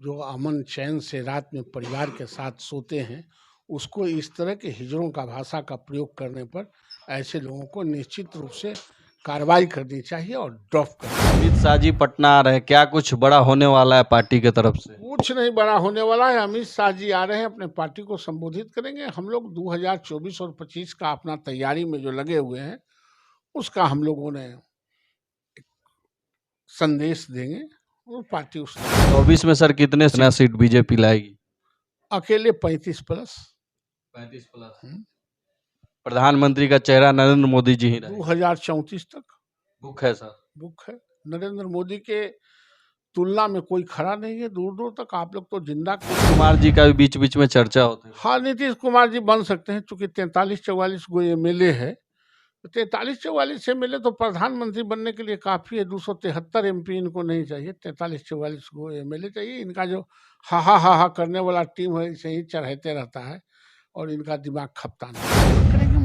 जो अमन चैन से रात में परिवार के साथ सोते हैं, उसको इस तरह के हिजड़ों का भाषा का प्रयोग करने पर ऐसे लोगों को निश्चित रूप से कार्रवाई करनी चाहिए और ड्रॉप करनी। अमित शाह जी पटना आ रहे हैं, क्या कुछ बड़ा होने वाला है पार्टी की तरफ से? कुछ नहीं बड़ा होने वाला है। अमित शाह जी आ रहे हैं, अपने पार्टी को संबोधित करेंगे। हम लोग 2024 और 25 का अपना तैयारी में जो लगे हुए हैं, उसका हम लोगों ने संदेश देंगे और पार्टी उस 24 में सर कितने सीट बीजेपी लाएगी? अकेले 35 प्लस। 35 प्लस। प्रधानमंत्री का चेहरा नरेंद्र मोदी जी ही रहेंगे। 2034 तक बुक है सर। बुक है। नरेंद्र मोदी के तुलना में कोई खड़ा नहीं है दूर दूर तक। आप लोग तो जिंदा कुमार जी का भी बीच बीच में चर्चा होती है। हाँ, नीतीश कुमार जी बन सकते हैं, चूंकि 43-44 गो एमएलए है। 43-44 एमएलए तो प्रधानमंत्री बनने के लिए काफी है। 273 एमपी इनको नहीं चाहिए, 43-44 गो एमएलए चाहिए। इनका जो हा करने वाला टीम है, इसे ही चढ़ाते रहता है और इनका दिमाग खपता नहीं। करेंगे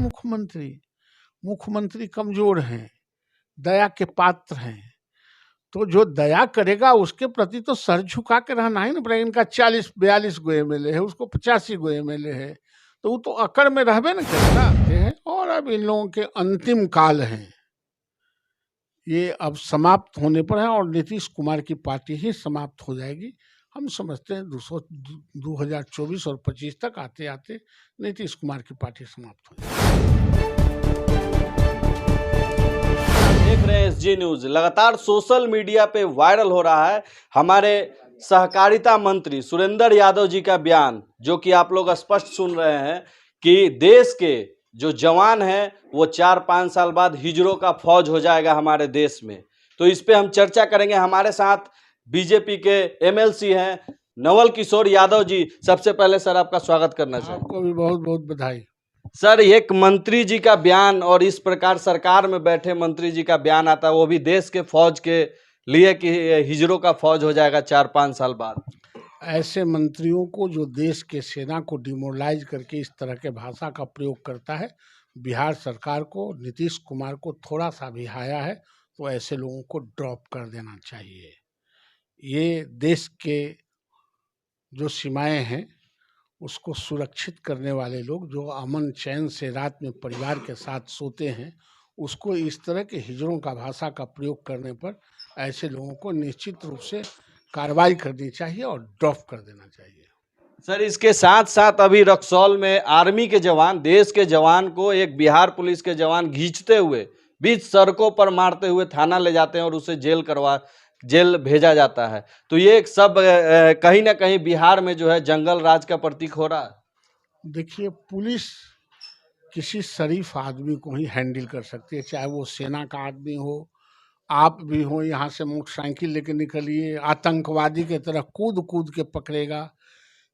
मुख्यमंत्री कमजोर हैं, दया के पात्र हैं, तो जो दया करेगा उसके प्रति तो सर झुका के रहना है ना। इनका 40-42 गो एमएलए है, उसको 85 गो एमएलए है, तो वो तो अकड़ में रहबे न करेगा। और अब इन लोगों के अंतिम काल हैं, ये अब समाप्त होने पर है और नीतीश कुमार की पार्टी ही समाप्त हो जाएगी। हम समझते हैं 2024 और 25 तक आते आते नीतीश कुमार की पार्टी समाप्त हो जाएगी। देख रहे हैं एसजी न्यूज। लगातार सोशल मीडिया पे वायरल हो रहा है हमारे सहकारिता मंत्री सुरेंद्र यादव जी का बयान, जो कि आप लोग स्पष्ट सुन रहे हैं कि देश के जो जवान हैं वो 4-5 साल बाद हिजड़ों का फौज हो जाएगा हमारे देश में। तो इस पे हम चर्चा करेंगे। हमारे साथ बीजेपी के एमएलसी हैं नवल किशोर यादव जी। सबसे पहले सर आपका स्वागत करना चाहिए। आपको भी बहुत बहुत बधाई। सर, एक मंत्री जी का बयान और इस प्रकार सरकार में बैठे मंत्री जी का बयान आता है, वो भी देश के फौज के लिए कि हिजड़ों का फौज हो जाएगा 4-5 साल बाद। ऐसे मंत्रियों को जो देश के सेना को डिमोरलाइज करके इस तरह के भाषा का प्रयोग करता है, बिहार सरकार को, नीतीश कुमार को थोड़ा सा भी हाया है तो ऐसे लोगों को ड्रॉप कर देना चाहिए। ये देश के जो सीमाएं हैं उसको सुरक्षित करने वाले लोग, जो अमन चैन से रात में परिवार के साथ सोते हैं, उसको इस तरह के हिजड़ों का भाषा का प्रयोग करने पर ऐसे लोगों को निश्चित रूप से कार्रवाई करनी चाहिए और ड्रॉप कर देना चाहिए। सर, इसके साथ साथ अभी रक्सौल में आर्मी के जवान, देश के जवान को एक बिहार पुलिस के जवान खींचते हुए बीच सड़कों पर मारते हुए थाना ले जाते हैं और उसे जेल भेजा जाता है। तो ये सब कहीं ना कहीं बिहार में जो है जंगल राज का प्रतीक हो रहा है। देखिए, पुलिस किसी शरीफ आदमी को ही हैंडल कर सकती है, चाहे वो सेना का आदमी हो, आप भी हो। यहाँ से मोटरसाइकिल लेके निकलिए, आतंकवादी के तरह कूद कूद के पकड़ेगा,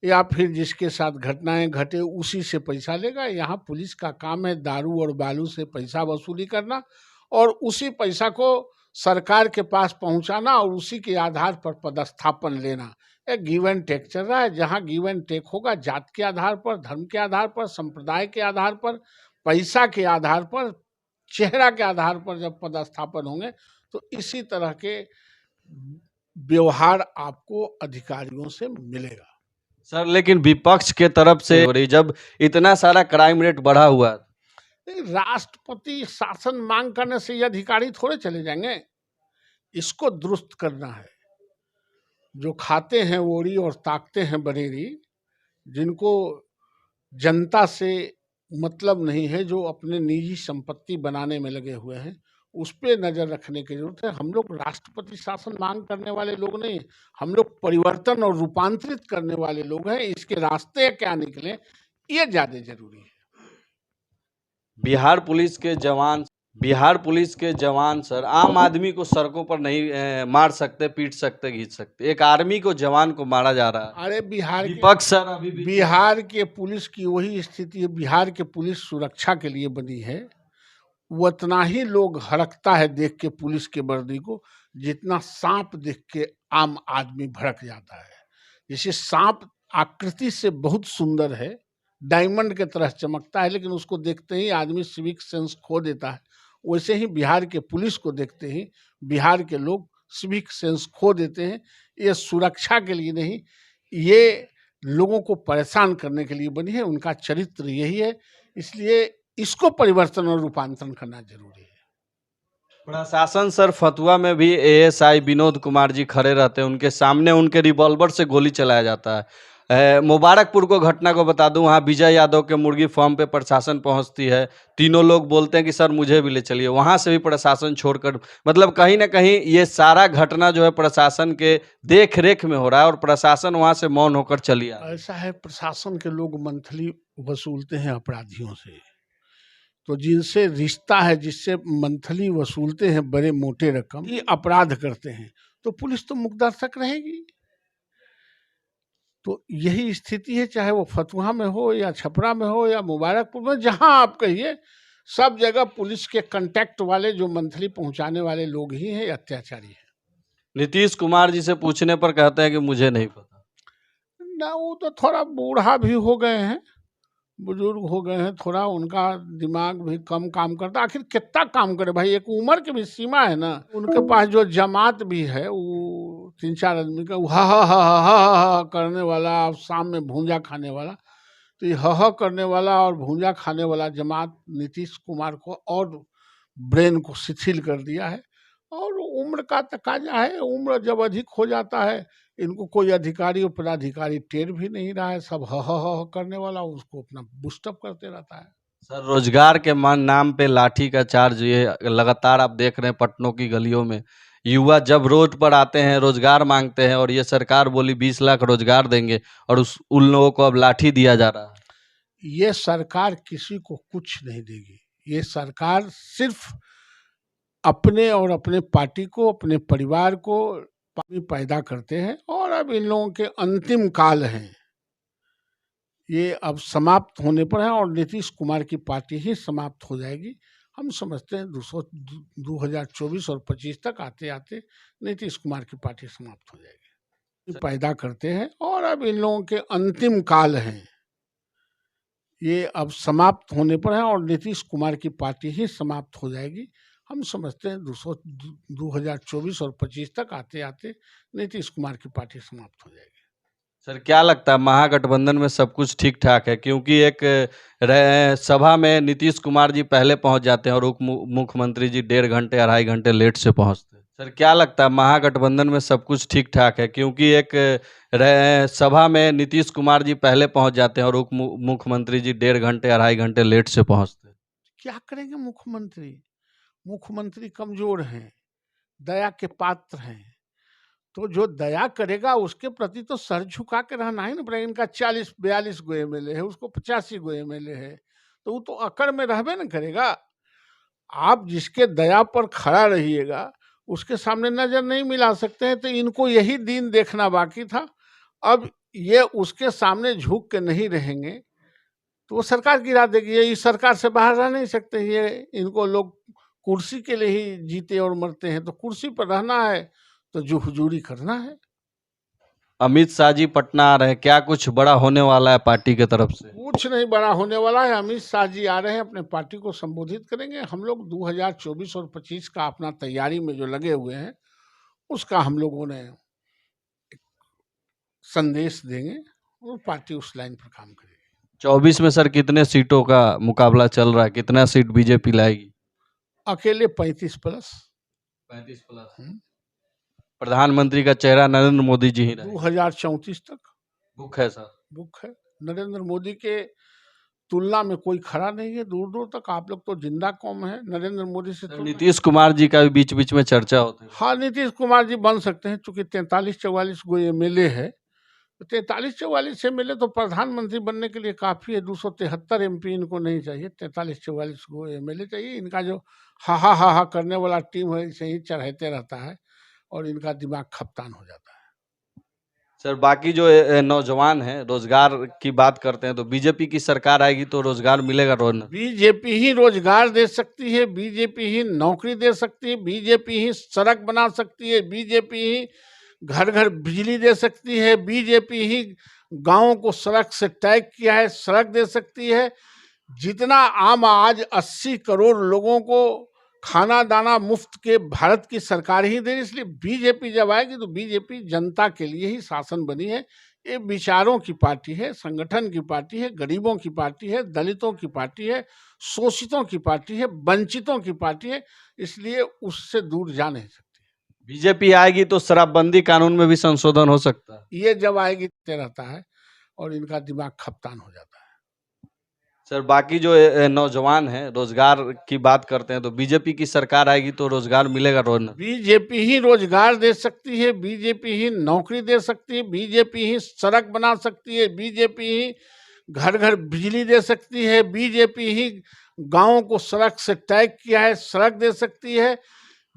या फिर जिसके साथ घटनाएं घटे उसी से पैसा लेगा। यहाँ पुलिस का काम है दारू और बालू से पैसा वसूली करना और उसी पैसा को सरकार के पास पहुंचाना और उसी के आधार पर पदस्थापन लेना। एक गिव एंड टेक चल रहा है। जहाँ गिव एंड टेक होगा, जात के आधार पर, धर्म के आधार पर, संप्रदाय के आधार पर, पैसा के आधार पर, चेहरा के आधार पर जब पदस्थापन होंगे तो इसी तरह के व्यवहार आपको अधिकारियों से मिलेगा। सर, लेकिन विपक्ष के तरफ से हो रही, जब इतना सारा क्राइम रेट बढ़ा हुआ है, राष्ट्रपति शासन मांग करने से ये अधिकारी थोड़े चले जाएंगे। इसको दुरुस्त करना है। जो खाते हैं ओरी और ताकते हैं बनेरी, जिनको जनता से मतलब नहीं है, जो अपने निजी संपत्ति बनाने में लगे हुए हैं, उस पे नजर रखने की जरूरत है। हम लोग राष्ट्रपति शासन मांग करने वाले लोग नहीं, हम लोग परिवर्तन और रूपांतरित करने वाले लोग हैं। इसके रास्ते क्या निकले, ये ज्यादा जरूरी है। बिहार पुलिस के जवान सर आम आदमी को सड़कों पर नहीं मार सकते, पीट सकते, खींच सकते। एक आर्मी को जवान को मारा जा रहा है। अरे विपक्ष सर अभी बिहार के पुलिस की वही स्थिति है। बिहार के पुलिस सुरक्षा के लिए बनी है। उतना ही लोग हड़कता है देख के पुलिस के वर्दी को, जितना सांप देख के आम आदमी भड़क जाता है। जैसे सांप आकृति से बहुत सुंदर है, डायमंड के तरह चमकता है, लेकिन उसको देखते ही आदमी सिविक सेंस खो देता है, वैसे ही बिहार के पुलिस को देखते ही बिहार के लोग सिविक सेंस खो देते हैं। ये सुरक्षा के लिए नहीं, ये लोगों को परेशान करने के लिए बनी है। उनका चरित्र यही है, इसलिए इसको परिवर्तन और रूपांतरण करना जरूरी है। प्रशासन सर फतुआ में भी एएसआई विनोद कुमार जी खड़े रहते हैं, उनके सामने उनके रिवॉल्वर से गोली चलाया जाता है। मुबारकपुर को घटना को बता दूं, वहाँ विजय यादव के मुर्गी फार्म पे प्रशासन पहुंचती है, तीनों लोग बोलते हैं कि सर मुझे भी ले चलिए, वहां से भी प्रशासन छोड़कर, मतलब कहीं ना कहीं ये सारा घटना जो है प्रशासन के देख रेख में हो रहा है और प्रशासन वहां से मौन होकर चली आ रही है। ऐसा है, प्रशासन के लोग मंथली वसूलते हैं अपराधियों से, तो जिनसे रिश्ता है, जिससे मंथली वसूलते हैं बड़े मोटे रकम, ये अपराध करते हैं तो पुलिस तो मुकदर्शक रहेगी। तो यही स्थिति है, चाहे वो फतुहा में हो या छपरा में हो या मुबारकपुर में, जहां आप कहिए सब जगह पुलिस के कांटेक्ट वाले जो मंथली पहुंचाने वाले लोग ही हैं, अत्याचारी हैं। नीतीश कुमार जी से पूछने पर कहते हैं कि मुझे नहीं पता। ना, वो तो थोड़ा बूढ़ा भी हो गए हैं, बुजुर्ग हो गए हैं, थोड़ा उनका दिमाग भी कम काम करता। आखिर कितना काम करे भाई, एक उम्र की भी सीमा है ना। उनके पास जो जमात भी है वो 3-4 आदमी का, हा हा हा हा हा हा हा करने वाला, और शाम में भूंजा खाने वाला। तो ये हा हा करने वाला और भूंजा खाने वाला जमात नीतीश कुमार को और ब्रेन को शिथिल कर दिया है। और उम्र का तकाजा है, उम्र जब अधिक हो जाता है, इनको कोई अधिकारी और पदाधिकारी टेर भी नहीं रहा है, सब ह ह ह करने वाला उसको अपना बूस्टअप करते रहता है। सर रोजगार के नाम पे लाठी का चार्ज ये लगातार आप देख रहे हैं पटनों की गलियों में, युवा जब रोड पर आते हैं रोजगार मांगते हैं और ये सरकार बोली 20 लाख रोजगार देंगे और उन लोगों को अब लाठी दिया जा रहा है। ये सरकार किसी को कुछ नहीं देगी, ये सरकार सिर्फ अपने और अपने पार्टी को, अपने परिवार को पैदा करते हैं। और अब इन लोगों के अंतिम काल हैं, ये अब समाप्त होने पर है और नीतीश कुमार की पार्टी ही समाप्त हो जाएगी। हम समझते हैं 2024 और 25 तक आते आते नीतीश कुमार की पार्टी समाप्त हो जाएगी। पैदा करते हैं और अब इन लोगों के अंतिम काल हैं, ये अब समाप्त होने पर है और नीतीश कुमार की पार्टी ही समाप्त हो जाएगी। हम समझते हैं 2024 और 25 तक आते आते नीतीश कुमार की पार्टी समाप्त हो जाएगी। सर क्या लगता है महागठबंधन में सब कुछ ठीक ठाक है? क्योंकि एक सभा में नीतीश कुमार जी पहले पहुंच जाते हैं और उप मुख्यमंत्री जी 1.5 घंटे 2.5 घंटे लेट से पहुंचते हैं। सर क्या लगता है महागठबंधन में सब कुछ ठीक ठाक है? क्योंकि एक सभा में नीतीश कुमार जी पहले पहुंच जाते हैं और उप मुख्यमंत्री जी 1.5 घंटे 2.5 घंटे लेट से पहुंचते हैं। क्या करेंगे मुख्यमंत्री? मुख्यमंत्री कमजोर हैं, दया के पात्र हैं, तो जो दया करेगा उसके प्रति तो सर झुका के रहना ही ना पड़ेगा। इनका 40-42 गो एमएलए है, उसको 85 गो एमएलए है, तो वो तो अकड़ में रहबे न करेगा। आप जिसके दया पर खड़ा रहिएगा उसके सामने नजर नहीं मिला सकते हैं। तो इनको यही दिन देखना बाकी था। अब ये उसके सामने झुक के नहीं रहेंगे तो वो सरकार गिरा देगी। ये इस सरकार से बाहर रह नहीं सकते। ये इनको लोग कुर्सी के लिए ही जीते और मरते हैं, तो कुर्सी पर रहना है तो जो हुजूरी करना है। अमित शाह जी पटना आ रहे हैं, क्या कुछ बड़ा होने वाला है पार्टी की तरफ से? कुछ नहीं बड़ा होने वाला है। अमित शाह जी आ रहे हैं, अपने पार्टी को संबोधित करेंगे। हम लोग 2024 और 25 का अपना तैयारी में जो लगे हुए हैं उसका हम लोगों ने संदेश देंगे और पार्टी उस लाइन पर काम करेगी। 24 में सर कितने सीटों का मुकाबला चल रहा है? कितना सीट बीजेपी लाएगी? अकेले 35+। 35+। प्रधानमंत्री का चेहरा नरेंद्र मोदी जी ही रहेंगे 2034 तक बुक है सर। बुक है। नरेंद्र मोदी के तुलना में कोई खड़ा नहीं है दूर दूर तक। आप लोग तो जिंदा कौम है, नरेंद्र मोदी से तो। नीतीश कुमार जी का भी बीच बीच में चर्चा होती है। हाँ, नीतीश कुमार जी बन सकते हैं, चूंकि 43-44 गो एमएलए है। 43-44 एमएलए तो प्रधानमंत्री बनने के लिए काफी है। 273 एमपी इनको नहीं चाहिए, 43-44 गो एमएलए चाहिए। इनका जो हा हा हा हा करने वाला टीम है, इसे ही चढ़ाते रहता है और इनका दिमाग खपतान हो जाता है। सर बाकी जो नौजवान हैं रोजगार की बात करते हैं तो बीजेपी की सरकार आएगी तो रोजगार मिलेगा। बीजेपी ही रोजगार दे सकती है, बीजेपी ही नौकरी दे सकती है, बीजेपी ही सड़क बना सकती है, बीजेपी ही घर घर बिजली दे सकती है, बीजेपी ही गांवों को सड़क से टैग किया है, सड़क दे सकती है। जितना आम आज 80 करोड़ लोगों को खाना दाना मुफ्त के भारत की सरकार ही दे रही है। इसलिए बीजेपी जब आएगी तो बीजेपी जनता के लिए ही शासन बनी है। ये विचारों की पार्टी है, संगठन की पार्टी है, गरीबों की पार्टी है, दलितों की पार्टी है, शोषितों की पार्टी है, वंचितों की पार्टी है। इसलिए उससे दूर जा नहीं सकती। बीजेपी आएगी तो शराबबंदी कानून में भी संशोधन हो सकता है। ये जब आएगी तो रहता है और इनका दिमाग खपतान हो जाता है। सर बाकी जो नौजवान हैं रोजगार की बात करते हैं तो बीजेपी की सरकार आएगी तो रोजगार मिलेगा रोज। बीजेपी ही रोजगार दे सकती है, बीजेपी ही नौकरी दे सकती है, बीजेपी ही सड़क बना सकती है, बीजेपी ही घर घर बिजली दे सकती है, बीजेपी ही गांवों को सड़क से टैग किया है, सड़क दे सकती है।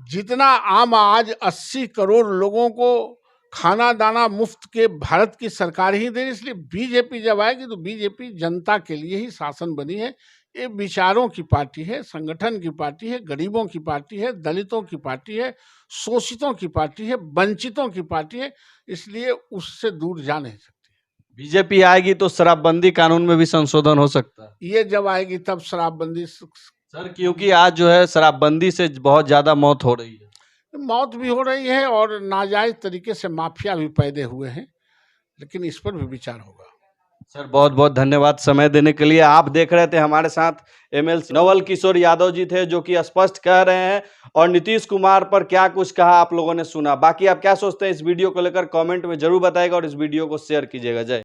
जितना आम आज 80 करोड़ लोगों को खाना दाना मुफ्त के भारत की सरकार ही दे रही है। इसलिए बीजेपी जब आएगी तो बीजेपी जनता के लिए ही शासन बनी है। ये विचारों की पार्टी है, संगठन की पार्टी है, गरीबों की पार्टी है, दलितों की पार्टी है, शोषितों की पार्टी है, वंचितों की पार्टी है। इसलिए उससे दूर जा नहीं सकती। बीजेपी आएगी तो शराबबंदी कानून में भी संशोधन हो सकता है। ये जब आएगी तब शराबबंदी। सर क्योंकि आज जो है शराबबंदी से बहुत ज्यादा मौत हो रही है। मौत भी हो रही है और नाजायज तरीके से माफिया भी पैदे हुए हैं, लेकिन इस पर भी विचार होगा। सर बहुत बहुत धन्यवाद समय देने के लिए। आप देख रहे थे हमारे साथ एमएलसी नवल किशोर यादव जी थे जो कि स्पष्ट कह रहे हैं और नीतीश कुमार पर क्या कुछ कहा आप लोगों ने सुना। बाकी आप क्या सोचते हैं इस वीडियो को लेकर कमेंट में जरूर बताइएगा और इस वीडियो को शेयर कीजिएगा। जय